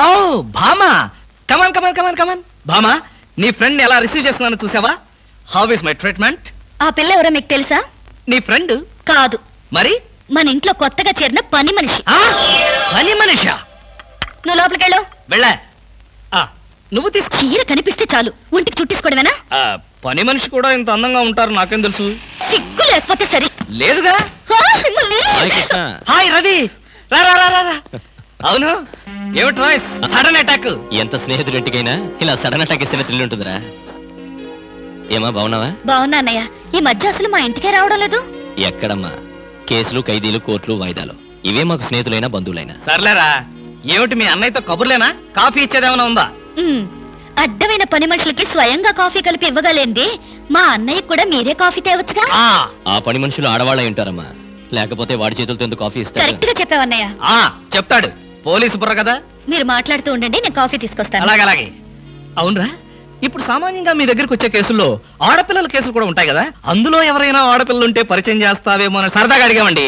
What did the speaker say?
ఓ భామా, కమాన్ కమాన్ కమాన్ కమాన్. భామా, నీ ఫ్రెండ్ ఎలా రిసీవ్ చేసుకున్నానో చూసావా? How is my treatment? ఆ పిల్ల ఎవరో మీకు తెలుసా? నీ ఫ్రెండ్ కాదు, మరి మన ఇంట్లో కొత్తగా చేరిన పని మనిషి. పని మనిషా? నువ్వు లోపలికెళ్ళు. వెళ్ళా. నువ్వు తీసుకో. చీర కనిపిస్తే చాలు ఒంటికి చుట్టేసుకోవడమేనా? పని మనిషి కూడా ఇంత అందంగా ఉంటారు నాకేం తెలుసు. సిగ్గు లేకపోతే సరి. లేదుగా. హాయ్ రవి, రా రా రా రా. అవును, ఏమిటి వాయిస్ సడన్ అటాక్? ఎంత స్నేహితుడింటికైనా ఇలా సడన్ అటాక్ ఇస్తే థ్రిల్ ఉంటుందిరా. ఏమా బాగున్నావా? బాగున్నా అన్నయ్య. ఈ మధ్య అసలు మా ఇంటికే రావడం లేదు. ఎక్కడమ్మా, కేసులు, ఖైదీలు, కోర్టులు, వాయిదాలు, ఇవే మాకు స్నేహితులైనా బంధువులైనా. సర్లేరా, ఏమిటి మీ అన్నయ్యతో కబుర్లేనా? కాఫీ ఇచ్చేదేమైనా ఉందా? అడ్డమైన పని మనుషులకి స్వయంగా కాఫీ కలిపి ఇవ్వగలేంది మా అన్నయ్య కూడా మీరే కాఫీ తేవచ్చుగా. ఆ పని మనుషులు ఆడవాళ్ళ ఉంటారమ్మా, లేకపోతే వాడి చేతులతో ఎందుకు కాఫీ ఇస్తారు? కరెక్ట్ గా చెప్పావన్నయ్య. చెప్తాడు, పోలీసు బుర్ర కదా. మీరు మాట్లాడుతూ ఉండండి, నేను కాఫీ తీసుకొస్తాను. అలాగే అలాగే. అవునరా, ఇప్పుడు సామాన్యంగా మీ దగ్గరికి వచ్చే కేసుల్లో ఆడపిల్లల కేసులు కూడా ఉంటాయి కదా, అందులో ఎవరైనా ఆడపిల్లలుంటే పరిచయం చేస్తావేమో అని సరదాగా అడిగామండి.